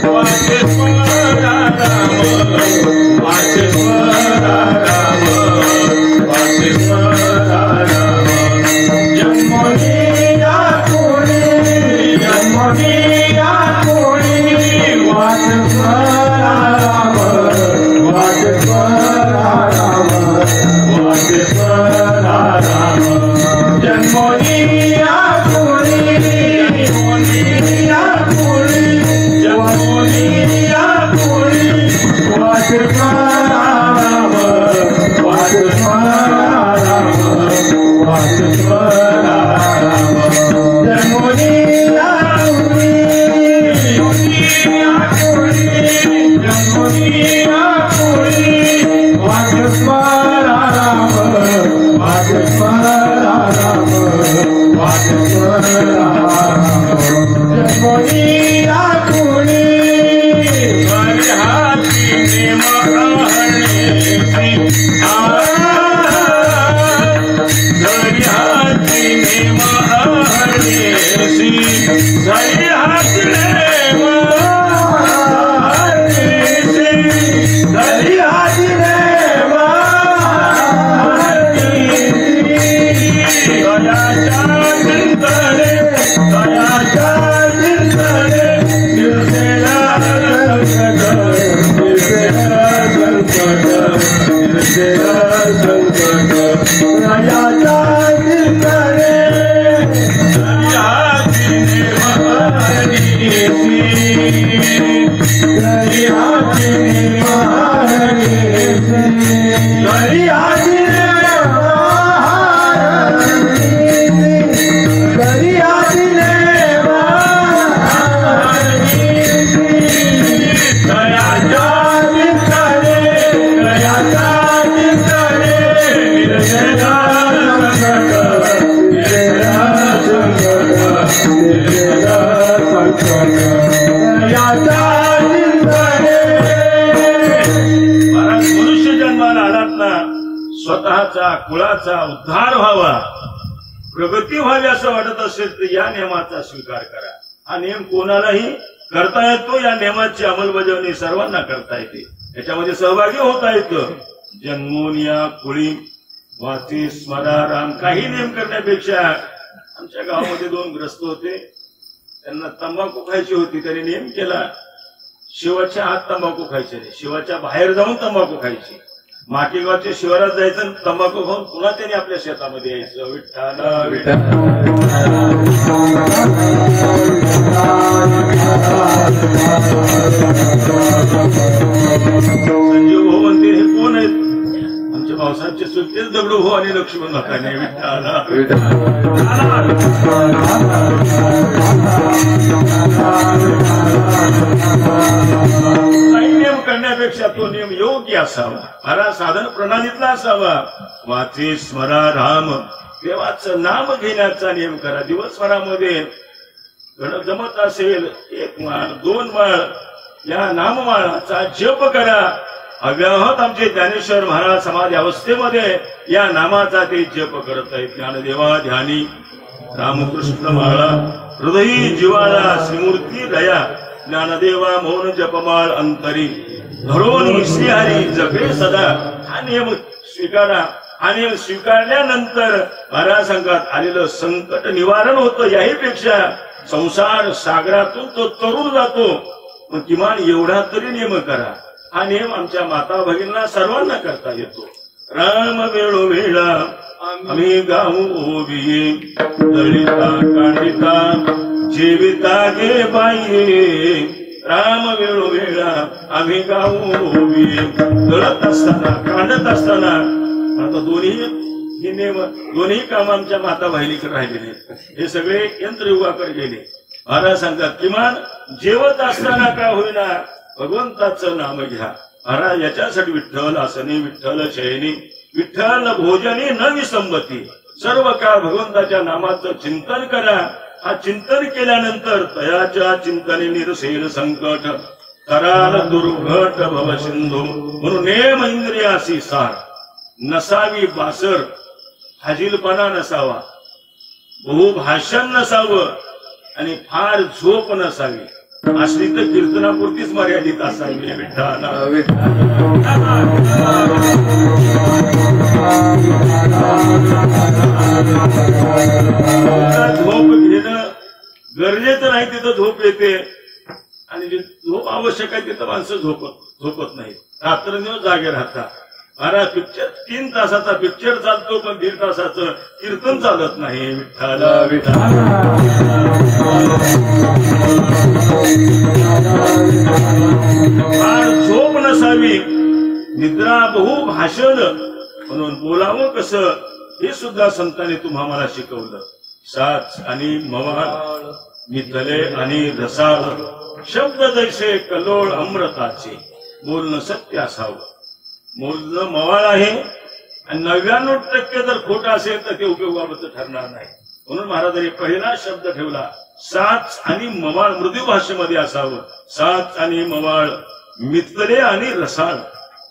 [SPEAKER 1] वाचे स्वरा राम, वाचे स्वरा राम, वाचे स्वरा राम. जन्मोनिया धुळी, जन्मोनिया धुळी, वाचे स्वरा राम, वाचे स्वरा राम, वाचे स्वरा राम. जन्मोनिया धुळी, जन्मोनिया धुळी, जन्मोनिया धुळी, वाचे स्वरा राम, वाचे स्वरा राम, वाचे स्वरा राम. जन्मोनिया धुळी, जन्मोनिया धुळी, जन्मोनिया धुळी, वाचे स्वरा राम, वाचे स्वरा राम, वाचे स्वरा राम. जन्मोनिया धुळी, हाती नेम आहरणेसी, धरी हाती नेम आहरणेसी, धरी हाती नेम आहरणेसी, धरी हाती नेम आहरणेसी. दयाच्या चिंतने, दयाच्या चिंतने, निर्जला संकट, निर्जला संकट, निर्जला संकट. दयाच्या चिंतने, दयाची नेम आहरणेसी, दयाची नेम आहरणेसी, दयाची नेम आहरणेसी, दयाची नेम आहरणेसी. दयाच्या चिंतने, दयाच्या चिंतने, निर्जला संकट, निर्जला संकट, निर्जला संकट. दयाच्या चिंतने. महाराज, मनुष्य जन्माला आलात ना, स्वतःचा कुळाचा उद्धार व्हावा, प्रगती व्हावी असं वाटत असेल तर या नियमाचा स्वीकार करा. हा नियम कोणालाही करता येतो. या नियमाची अंमलबजावणी सर्वांना करता येते, याच्यामध्ये सहभागी होता येतं. जन्मोनिया कुळी, वाचे स्मरा राम. काही नियम करण्यापेक्षा आमच्या गावामध्ये 2 ग्रस्त होते, त्यांना तंबाखू खायची होती. त्यांनी नियम केला, शिवाच्या आत तंबाखू खायचे नाही, शिवाच्या बाहेर जाऊन तंबाखू खायची. माकेगावच्या शिवारात जायचं, तंबाखू खाऊन पुन्हा त्यांनी आपल्या शेतामध्ये यायचं. विठ्ठल विठ्ठल. संजीव भाऊ म्हणते, हे कोण आहेत? आमच्या भाऊसाहेबचे सुलतेच दगडू भाऊ आणि लक्ष्मण माकाने. विठ्ठल नियम करण्यापेक्षा तो नियम योग्य असावा, खरा साधन प्रणालीतला असावा. वाचे स्मरा राम, देवाचं नाम घेण्याचा नियम करा. दिवसभरामध्ये जमत असेल 1 माळ 2 माळ या नाममाळाचा जप करा. अव्याहत आमचे ज्ञानेश्वर महाराज समाधी अवस्थेमध्ये या नामाचा ते जप करत आहेत. ज्ञानदेवा ध्यानी, रामकृष्ण माळा, हृदयी जिवाळा, श्रीमूर्ती दया, ज्ञानदेवा मौन जपमाळ अंतरी. धरून श्रीहरी जपे सदा हा नियम स्वीकारा. आणि स्वीकारल्यानंतर महाराजांगात आलेलं संकट निवारण होतं. याही पेक्षा संसार सागरातून तो तरुण जातो. पण किमान एवढा तरी नियम करा. हा नियम आमच्या माता भगिनींना सर्वांना करता येतो. राम वेळोवेळा आम्ही गाऊ ओविये दलिता कांडिता जीविता गे बाई. राम वेळोवेळा आम्ही गाऊ ओविये दळत असताना कांडत असताना. आता दोन्ही नियम दोन्ही काम आमच्या माता बहिणीकडे राहिलेले. हे सगळे यंत्रयुगाकडे गेले. महाराज सांगतात किमान जेवत असताना का होईना भगवंताचं नाम घ्या. महाराज याच्यासाठी विठ्ठल आसनी विठ्ठल शयनी विठ्ठल भोजनी न विसंबती. सर्व काळ भगवंताच्या नामाचं चिंतन करा. हा चिंतन केल्यानंतर तयाच्या चिंतने निरसेल संकट कराल दुर्घट भव सिंधू. म्हणून नेम इंद्रियासी सार नसावी बासर फाजीलपणा नसावा बहुभाषण नसावं आणि फार झोप नसावी. असली तर कीर्तनापुरतीच मर्यादित असावी. विठ्ठला झोप घेणं गरजेचं नाही तिथं झोप येते. आणि झोप आवश्यक आहे तिथं माणसं झोपत नाही. रात्रंदिवस जागे राहतात. महाराज पिक्चर 3 तासाचा पिक्चर चालतो पण 1.5 तासाचं कीर्तन चालत नाही. विठ्ठला विठ्ठला फार झोप नसावी. निद्रा बहु भाषण म्हणून बोलावं कसं हे सुद्धा संतांनी तुम्हाला शिकवलं. साच आणि मवाळ मिथले आणि रसाळ शब्द जैसे कलोळ अमृताचे. बोलणं सत्य असावं. बोलणं मवाळ आहे आणि 99% जर खोटं असेल तर ते उपयोगाबद्दल ठरणार नाही. म्हणून महाराजांनी पहिला शब्द ठेवला साच आणि मवाळ. मृदू भाषेमध्ये असावं. साच आणि मवाळ मिथले आणि रसाळ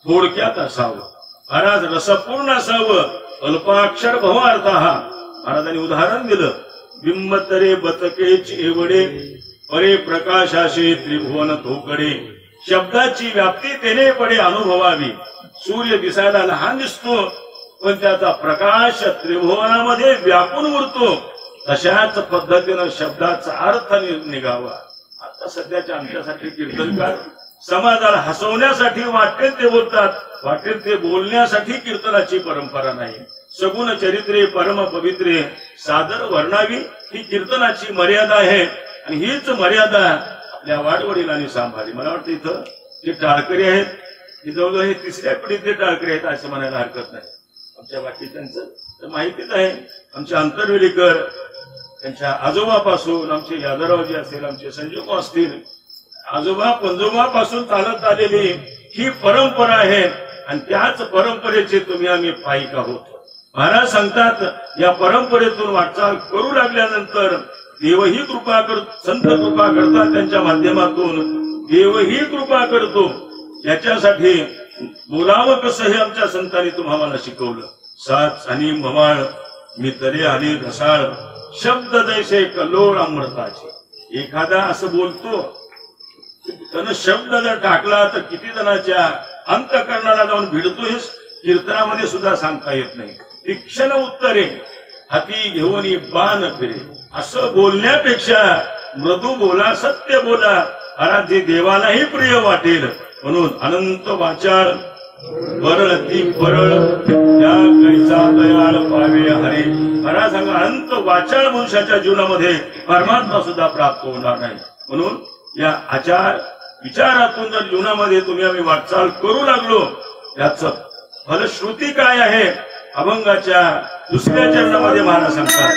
[SPEAKER 1] थोडक्यात असावं. महाराज रसपूर्ण असावं. अल्पाक्षर भवार्थ. महाराजांनी उदाहरण दिलं. बिंबतरे बतकेच एवढे परे प्रकाशाशी त्रिभुवन थोकडे. शब्दाची व्याप्ती तेने पडे अनुभवावी. सूर्य दिसायला लहान दिसतो पण त्याचा प्रकाश त्रिभुवनामध्ये व्यापून उरतो. तशाच पद्धतीनं शब्दाचा अर्थ निघावा. आता सध्याच्या आमच्यासाठी कीर्तनकार समाजाला हसवण्यासाठी वाटेल ते बोलतात. वाटेल ते बोलण्यासाठी कीर्तनाची परंपरा नाही. सगुण चरित्रे परम पवित्रे सादर वर्णावी ही कीर्तनाची मर्यादा आहे. आणि हीच मर्यादा आपल्या वाडवडिलांनी सांभाळली. मला वाटतं इथं जे टाळकरी आहेत हे जवळजवळ हे 3ऱ्या पिढीतले टाळकरी आहेत असं म्हणायला हरकत नाही. आमच्या बाकीच्यांचं तर माहितीच आहे. आमचे अंतरवेलीकर त्यांच्या आजोबापासून आमचे यादवरावजी असेल आमचे संजोबा असतील आजोबा पंजोबापासून चालत आलेली ही परंपरा आहे. आणि त्याच परंपरेचे तुम्ही आम्ही पायिक आहोत. महाराज सांगतात या परंपरेतून वाटचाल करू लागल्यानंतर देवही कृपा संत कृपा करतात. त्यांच्या माध्यमातून देवही कृपा करतो. याच्यासाठी बोलावं कसं हे आमच्या संतांनी तुम्हाला शिकवलं. साच आणि मवाळ मितले आणि रसाळ शब्द जैसे कल्लोळ अमृताचे. एखादा असं बोलतो त्यानं शब्द जर टाकला तर किती जणांच्या अंतःकरणाला जाऊन भिडतो हे कीर्तनामध्ये सुद्धा सांगता येत नाही. तीक्ष्ण उत्तरे हाती घेऊन बाण फिरे. असं बोलण्यापेक्षा मृदू बोला सत्य बोला. जे देवालाही प्रिय वाटेल. म्हणून अनंत वाचाळ वरळ ती परळ त्या कैचा दयाळ पावे हरे. खरा सांगा अनंत वाचाळ मनुष्याच्या जीवनामध्ये परमात्मा सुद्धा प्राप्त होणार नाही. म्हणून या आचार विचारातून जर जीवनामध्ये तुम्ही आम्ही वाटचाल करू लागलो याच फलश्रुती काय आहे. अभंगाच्या 2ऱ्या चरणामध्ये महाराज सांगतात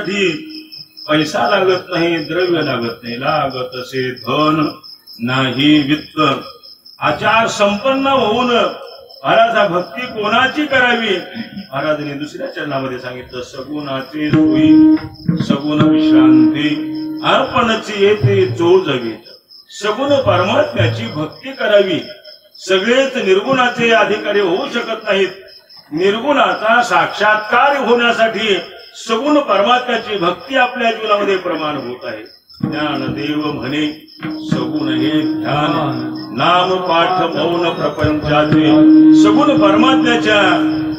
[SPEAKER 1] करण्यासाठी पैसा लागत नाही, द्रव्य लागत नाही, लागत असे धन नाही वित्त. आचार संपन्न होऊन महाराजा भक्ती कोणाची करावी? महाराजांनी दुसऱ्या चरणामध्ये सांगितलं, सगुणाचे सोयी सगुण विश्रांती आपणची येते जो जगीत. सगुण परमात्म्याची भक्ती करावी. सगळेच निर्गुणाचे अधिकारी होऊ शकत नाहीत. निर्गुणाचा साक्षात्कार होण्यासाठी सगुण परमात्म्याची भक्ती आपल्या जीवनामध्ये प्रमाणभूत आहे. ज्ञानदेव म्हणे सगुण हे ध्यान, नाम पाठ मौन प्रपंचाचे. सगुण परमात्म्याच्या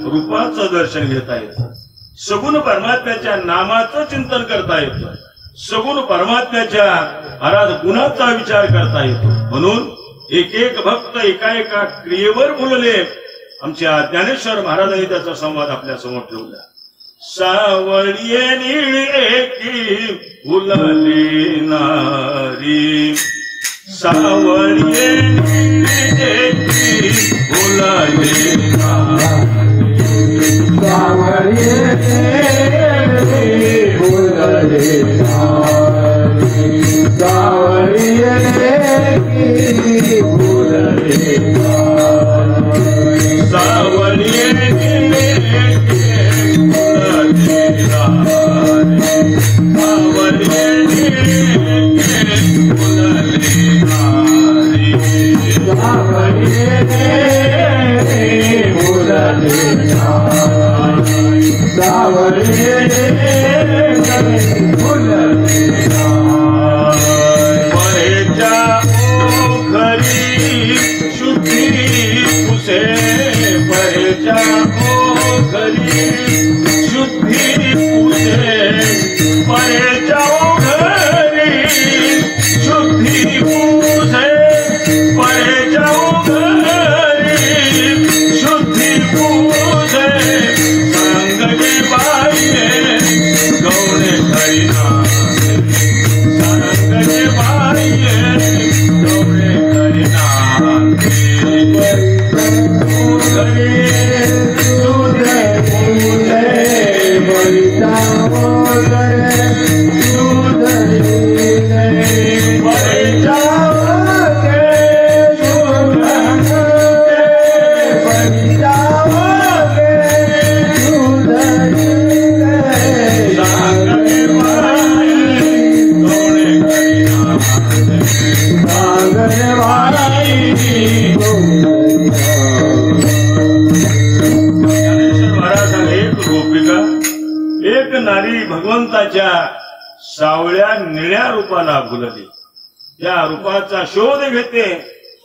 [SPEAKER 1] रूपाचं दर्शन घेता येतं, सगुण परमात्म्याच्या नामाचं चिंतन करता येतं, सगुण परमात्म्याच्या महाराज गुणाचा विचार करता येतो. म्हणून एक एक भक्त एका एका क्रियेवर बोलले. आमच्या ज्ञानेश्वर महाराजांनी त्याचा संवाद आपल्या समोर ठेवला. सावळिये निळी एकी फुलली नारी, सावळिये निळी एकी फुलली नारी,
[SPEAKER 2] सावळिये निळी फुलली नारी, सावळिये निळी फुलली नारी,
[SPEAKER 1] सावळिये भगवंताच्या सावळ्या निळ्या रूपाला भुलली. या रूपाचा शोध घेते,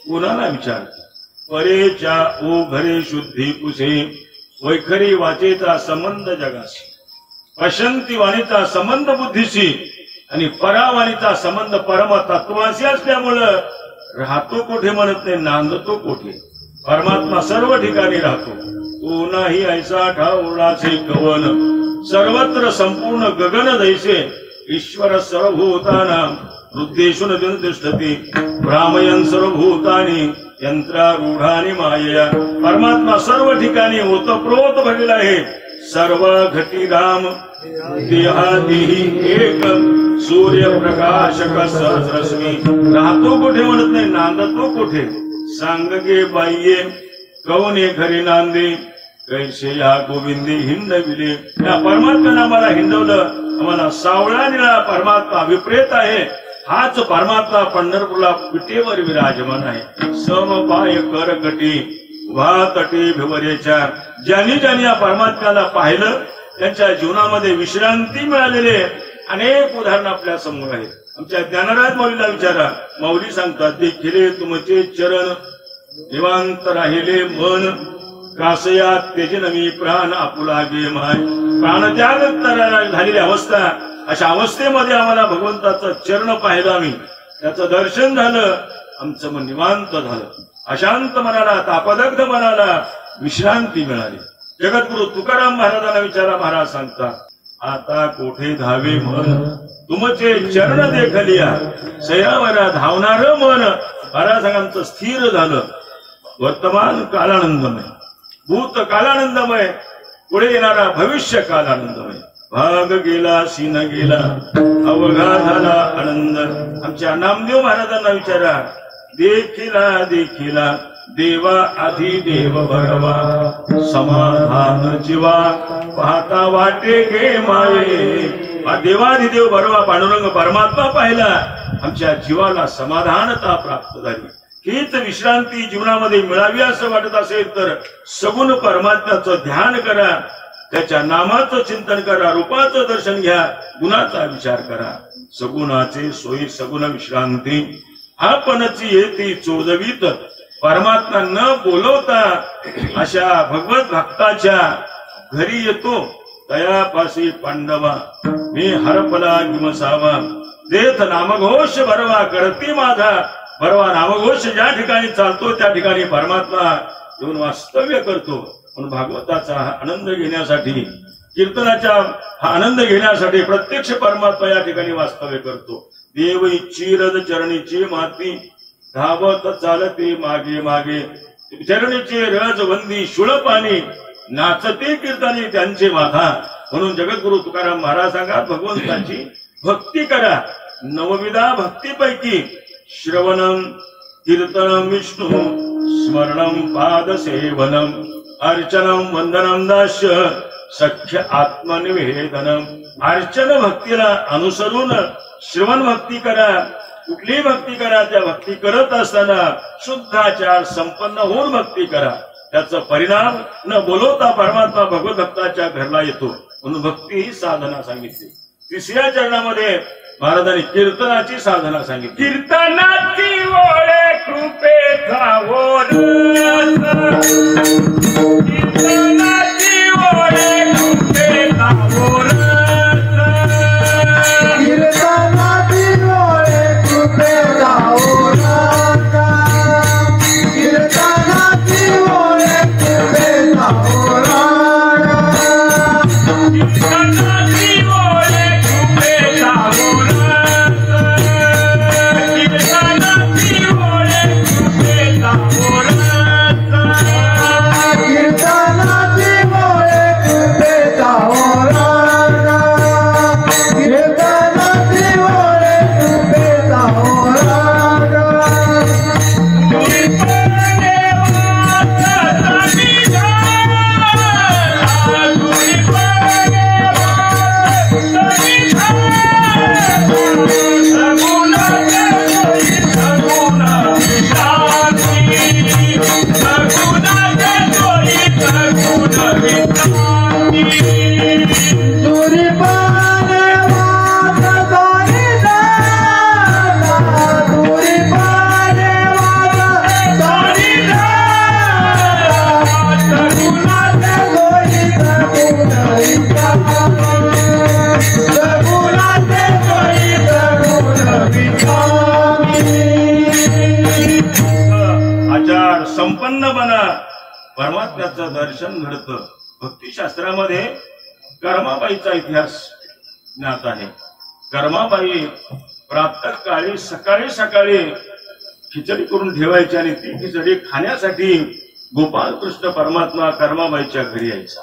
[SPEAKER 1] कुणाला विचारते. परेच्या ओ घरे शुद्धी कुसे, वैखरी वाचेचा संबंध जगाशी, पशंती वाणीचा संबंध बुद्धीशी आणि परावाणीचा संबंध परम तत्वाशी असल्यामुळं राहतो कोठे म्हणत नाही, नांदतो कोठे. परमात्मा सर्व ठिकाणी राहतो. कोणाही ऐसा ठाऊराचे कवन, सर्वत्र संपूर्ण गगन दैसे. ईश्वर सर्वभूतानां हृद्देषु तिष्ठति, भ्रामयन् सर्वभूतानि यंत्रारूढानि मायया. परमात्मा सर्व ठिकाणी ओतप्रोत भरलेला आहे. सर्व घटी राम देहादेही एक, सूर्यप्रकाशक सहस्रश्मी. राहतो कोठे म्हणत नाही, नांदतो कोठे. सांग गे बाह्ये कवने घरी नांदे, कैसे या गोविंदी हिंडविले. या परमात्म्याने आम्हाला हिंडवलं. आम्हाला सावळा निळा परमात्मा विप्रेत आहे. हाच परमात्मा पंढरपूरला पिठेवर विराजमान आहे. समपाय करकटी वातटी भिवरेच्या. ज्यांनी ज्यांनी या परमात्म्याला पाहिलं त्यांच्या जीवनामध्ये विश्रांती मिळालेले अनेक उदाहरणं आपल्या समोर आहेत. आमच्या ज्ञानराज माऊलीला विचारा, माऊली सांगतात, देखिले तुमचे चरण निवांत राहिले मन, कासया तेजन मी प्राण आपुला गे माय. प्राणत्याग झालेली अवस्था, अशा अवस्थेमध्ये आम्हाला भगवंताचं चरण पाहिलं, आम्ही त्याचं दर्शन झालं, आमचं मन निवांत झालं. अशांत मनाला, तापदग्ध मनाला विश्रांती मिळाली. जगद्गुरु तुकाराम महाराजांना विचारा, महाराज सांगतात, आता कोठे धावे मन, तुमचे चरण देखलिया. सयावर धावणार मन महाराजांचं स्थिर झालं. वर्तमान कालानंदमय, भूत कालानंदमय, पुढे येणारा भविष्य कालानंदमय. भाग गेला सीन गेला अवघा झाला आनंद. आमच्या नामदेव महाराजांना विचारा, देखिला देखिला देवा आधी देव भरवा, समाधान जीवा पाहता वाटे गे माये. देवाधिदेव भरवा पांडुरंग परमात्मा पाहिला, आमच्या जीवाला समाधानता प्राप्त झाली. हीच विश्रांती जीवनामध्ये मिळावी असं वाटत असेल तर सगुण परमात्म्याचं ध्यान करा, त्याच्या नामाचं चिंतन करा, रूपाचं दर्शन घ्या, गुणाचा विचार करा. सगुणाचे सोयी सगुण विश्रांती आपणची येती चोदवीत, परमात्मा न बोलवता अशा भगवत भक्ताच्या घरी येतो तयापासी पांडवा. मी हरपला किमसावा, देत नामघोष भरवा करती माझा. बरवा नामघोष ज्या ठिकाणी चालतो त्या ठिकाणी परमात्मा येऊन वास्तव्य करतो. म्हणून भागवताचा आनंद घेण्यासाठी, कीर्तनाचा हा आनंद घेण्यासाठी प्रत्यक्ष परमात्मा या ठिकाणी वास्तव्य करतो. देव चिरद चरणीची माती धावत चालते मागे मागे, चरणीचे रजवंदी शुळपाणी नाचते कीर्तनी त्यांचे माथा. म्हणून जगद्गुरु तुकाराम महाराज सांगतात, भगवंताची भक्ती करा. नवविधा भक्तीपैकी श्रवणम कीर्तनम विष्णु स्मरणम पादसेवनम अर्चनम वंदनम दास्य सख्य आत्मनिवेदनम. अर्चन भक्तीला अनुसरून श्रवण भक्ती करा. कुठलीही भक्ती करा, त्या भक्ती करत असताना शुद्धाचार संपन्न होऊन भक्ती करा. त्याचा परिणाम न बोलवता परमात्मा भगवत भक्ताच्या घरला येतो. म्हणून भक्ती ही साधना सांगितली. तिसऱ्या चरणामध्ये महाराजांनी कीर्तनाची साधना सांगितली.
[SPEAKER 2] कीर्तनाची ओळे कृपेचा ओर, कीर्तनाची ओळे कृपेचा ओर, कीर्तनाची ओळे कृपेचा ओर, कीर्तनाची ओळे कृपेचा ओर, कीर्तनाची ओळे कृपेचा ओर, कीर्तनाची ओळे कृपेचा ओर, कीर्तनाची ओळे कृपेचा ओर, कीर्तनाची ओळे कृपेचा ओर.
[SPEAKER 1] आचार संपन्न बना, परमात्म्याचं दर्शन घडतं. भक्तिशास्त्रामध्ये कर्माबाईचा इतिहास ज्ञात आहे. कर्माबाई प्रातःकाळी सकाळी सकाळी खिचडी करून ठेवायची आणि ती खिचडी खाण्यासाठी गोपाल कृष्ण परमात्मा कर्माबाईच्या घरी यायचा.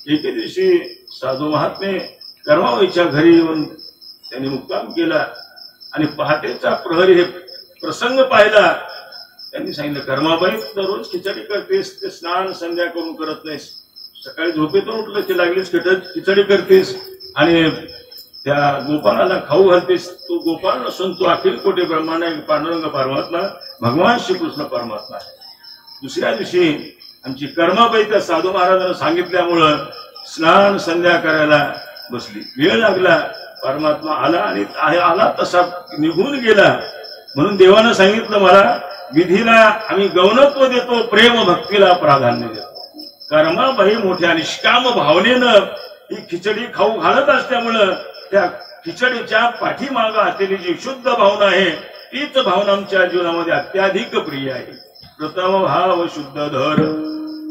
[SPEAKER 1] एके दिवशी साधू महात्मे कर्माबाईच्या घरी येऊन त्यांनी मुक्काम केला आणि पहाटेचा प्रहरी हे प्रसंग पाहिला. त्यांनी सांगितलं, कर्माबाई दररोज खिचडी करतेस, ते स्नान संध्या करून करत नाहीस, सकाळी झोपेतून उठलं की लागलीच खिचडी करतेस आणि त्या गोपाळाला खाऊ घालतेस. तो गोपाळ नसून तो अखिल कोटी ब्रह्मांड पांडुरंग परमात्मा भगवान श्रीकृष्ण परमात्मा आहे. दुसऱ्या दिवशी आमची कर्माबाई त्या साधू महाराजांना सांगितल्यामुळं स्नान संध्या करायला बसली. वेळ लागला, परमात्मा आला आणि आला तसा निघून गेला. म्हणून देवानं सांगितलं, मला विधीला आम्ही गौणत्व देतो, प्रेम भक्तीला प्राधान्य देतो. कर्माबाई मोठ्या निष्काम भावनेनं ही खिचडी खाऊ घालत असल्यामुळं त्या खिचडीच्या पाठीमागं असलेली जी शुद्ध भावना आहे तीच भावना आमच्या जीवनामध्ये अत्याधिक प्रिय आहे. प्रथम भाव शुद्ध धर,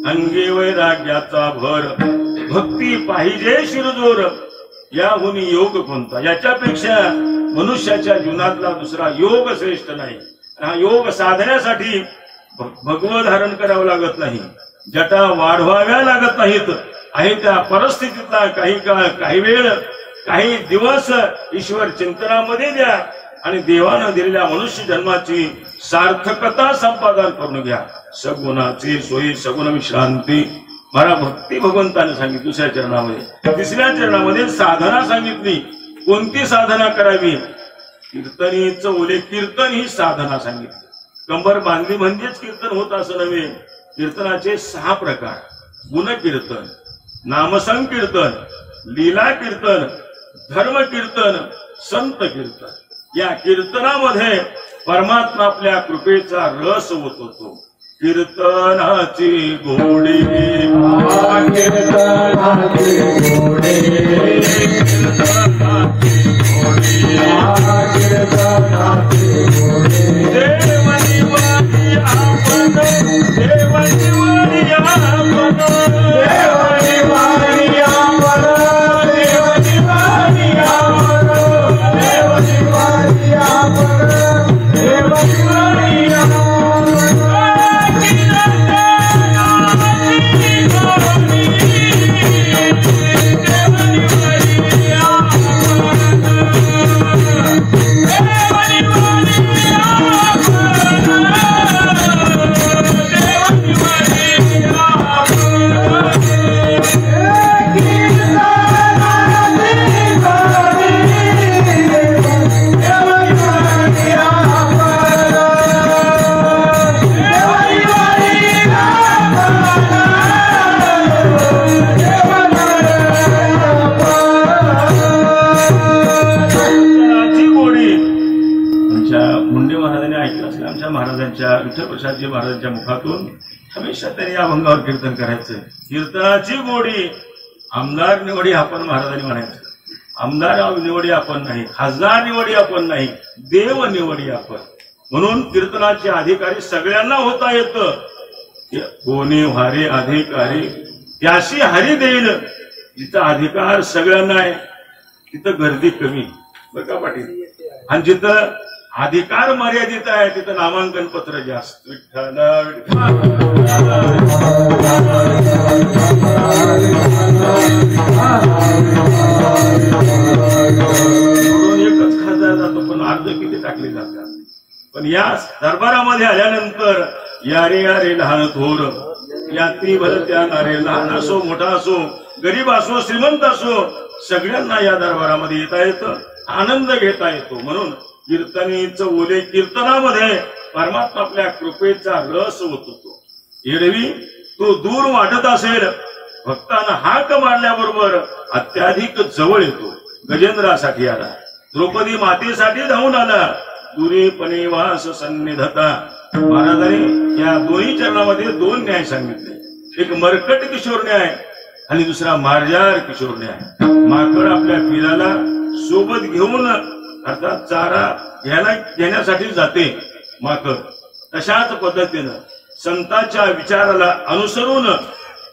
[SPEAKER 1] अंगी वैराग्याचा भर, भक्ती पाहिजे शिरजोर, याहून योग कोणता. याच्यापेक्षा मनुष्याच्या जीवनातला दुसरा योग श्रेष्ठ नाही. हा योग साधण्यासाठी भगवत धारण करावं लागत नाही, जटा वाढवाव्या लागत नाहीत, आहे त्या परिस्थितीतला काही काळ, काही वेळ, काही दिवस ईश्वर चिंतनामध्ये द्या आणि देवानं दिलेल्या मनुष्य जन्माची सार्थकता संपादन करून घ्या. सगुणाची सोयी सगुण विश्रांती मला भक्ती भगवंताने सांगितली दुसऱ्या चरणामध्ये. तिसऱ्या चरणामध्ये साधना सांगितली. कोणती साधना करावी? कीर्तनीचं ओले कीर्तन ही साधना सांगितली. कंबर बांधली म्हणजेच कीर्तन होत असं नव्हे. कीर्तनाचे 6 प्रकार: गुण कीर्तन, नामसंकीर्तन, लीला कीर्तन, धर्म कीर्तन, संत कीर्तन. या कीर्तनामध्ये परमात्मा आपल्या कृपेचा रस ओततो. कीर्तनाची गोडी,
[SPEAKER 2] कीर्तनाची गोडी, कीर्तनाची गोडी.
[SPEAKER 1] देवनी वाणी आपण, देवनी वाणी आपण,
[SPEAKER 2] देवनी वाणी आपण, देवनी वाणी आपण, देवनी वाणी आपण, देवनी वाणी आपण.
[SPEAKER 1] विठ्ठल प्रसादजी महाराजांच्या मुखातून हमेशा त्यांनी या अभंगावर कीर्तन करायचं. कीर्तनाची गोडी. आमदार निवडी आपण महाराजांनी म्हणायचं. आमदार निवडी आपण नाही, खासदार निवडी आपण नाही, देव निवडी आपण. म्हणून कीर्तनाचे अधिकारी सगळ्यांना होता येतं. कोणी व्हारे अधिकारी त्याशी हरी देईल. जिथं अधिकार सगळ्यांना आहे तिथं गर्दी कमी, बरं का पाटील. आणि जिथं अधिकार मर्यादित आहे तिथं नामांकन पत्र जास्त. विठ्ठल एकच खासदार जातो पण अर्ज किती टाकले जातात. पण या दरबारामध्ये आल्यानंतर यारे यारे लहान थोर, यात्री भरत्या नारे, लहान असो मोठा असो, गरीब असो श्रीमंत असो, सगळ्यांना या दरबारामध्ये येता येतं, आनंद घेता येतो. म्हणून कीर्तनीचं ओले कीर्तनामध्ये परमात्मा आपल्या कृपेचा रस ओततो. एरवी तो दूर वाटत असेल, भक्तांना हाक मारल्याबरोबर अत्याधिक जवळ येतो. गजेंद्रासाठी आला, द्रौपदी मातेसाठी धावून आला, दुरीपणे वास सन्निधता. महाराजांनी या दोन्ही चरणामध्ये 2 न्याय सांगितले. एक मरकट किशोर न्याय आणि दुसरा मार्जार किशोर न्याय. माकड आपल्या पिलाला सोबत घेऊन अर्थात चारा घेण्यासाठी जाते माकड. तशाच पद्धतीनं संतांच्या विचाराला अनुसरून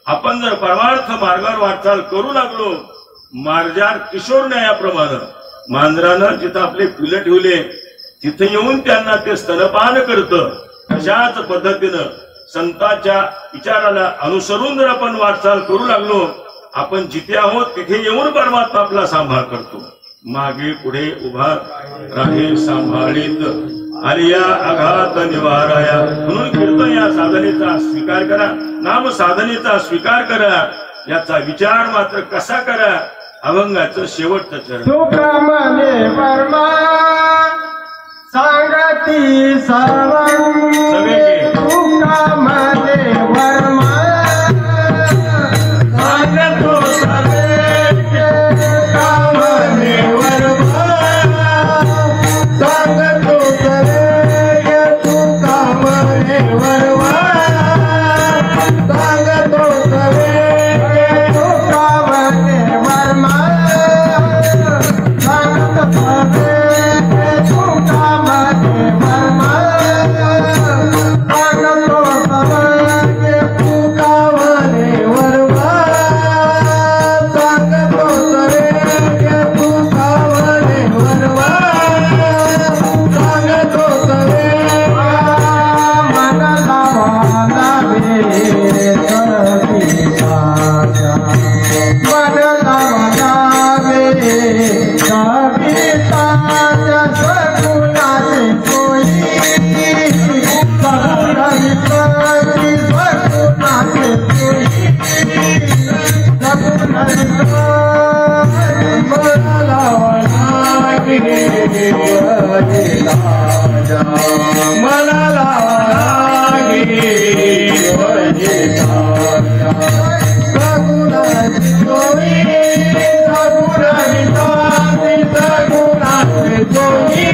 [SPEAKER 1] आपण जर परमार्थ मार्गावर वाटचाल करू लागलो, मार्जार किशोर न्यायाप्रमाणे मांजरानं जिथं आपले पिलं ठेवले तिथे येऊन त्यांना ते स्तनपान करतं, अशाच पद्धतीनं संतांच्या विचाराला अनुसरून जर आपण वाटचाल करू लागलो, आपण जिथे आहोत तिथे येऊन परमात्मा आपला सांभाळ करतो. मागे पुढे उभा राहे सांभाळीत आलिया आघात निवाराया. म्हणून कीर्तन या साधनेचा स्वीकार करा, नाम साधनेचा स्वीकार करा. याचा विचार मात्र कसा करा? अभंगाचं शेवटचं चरण.
[SPEAKER 2] तुका मने वर्मा सांगती सर्वं,
[SPEAKER 1] सगळे
[SPEAKER 2] तुका मने वर्मा सांगतो सर्वे, तुका मने वर्मा सांगतो सर्वे, तुका मने वर्मा सांगतो सर्वे, तुका मने वर्मा सांगतो सर्वे, तुका मने वर्मा राजा मला लागे सगुणाची जोडी सगुणाची जोडी सगुणाची जोडी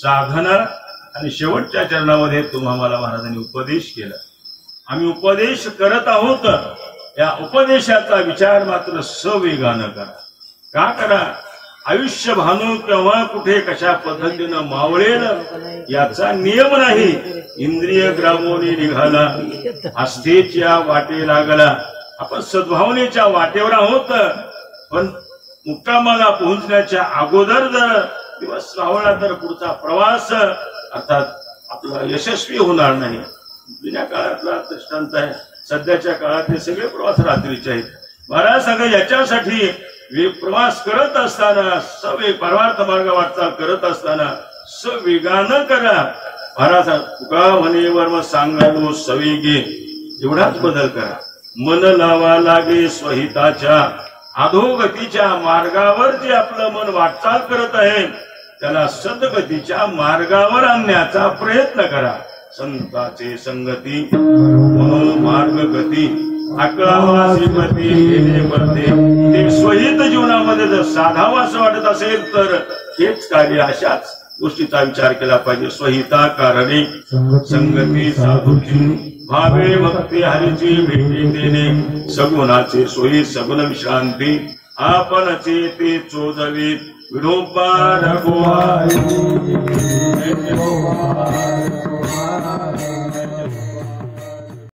[SPEAKER 1] साधना आणि शेवटच्या चरणामध्ये तुम्हाला महाराजांनी उपदेश केला. आम्ही उपदेश करत आहोत. या उपदेशाचा विचार मात्र सवेगानं करा. का करा? आयुष्य भानू केव्हा कुठे कशा पद्धतीनं मावळेल याचा नियम नाही. इंद्रिय ग्रामोनी निघाला, आस्थेच्या वाटे लागला. आपण सद्भावनेच्या वाटेवर आहोत, पण मुक्कामाला पोहोचण्याच्या अगोदर जर दिवस रावला तर पुढचा प्रवास अर्थात आपला यशस्वी होणार नाही. जुन्या काळातला दृष्टांत आहे. सध्याच्या काळातले सगळे प्रवास रात्रीचे आहेत. महाराज सांगा याच्यासाठी प्रवास करत असताना सवेग परमार्थ मार्ग वाटचाल करत असताना सवेगानं करा. महाराज तुका म्हणे वर्म सांगालो सवेगे, एवढाच बदल करा. मन लावा लागे स्वहिताच्या, अधोगतीच्या मार्गावर जे आपलं मन वाटचाल करत आहे त्याला सद्गतीच्या मार्गावर आणण्याचा प्रयत्न करा. संताचे संगती मार्ग गती आकळावासीपती ते स्वहित जीवनामध्ये जर साधावं असं वाटत असेल तर हेच कार्य. अशाच गोष्टीचा विचार केला पाहिजे. स्वहिता कारणे संगती साधूची, भावे भक्ती हरीची भेटी देणे, सगुणाचे सोयी सगुण विश्रांती, आपणचे ते चोदवी विडोबा रघुवाई.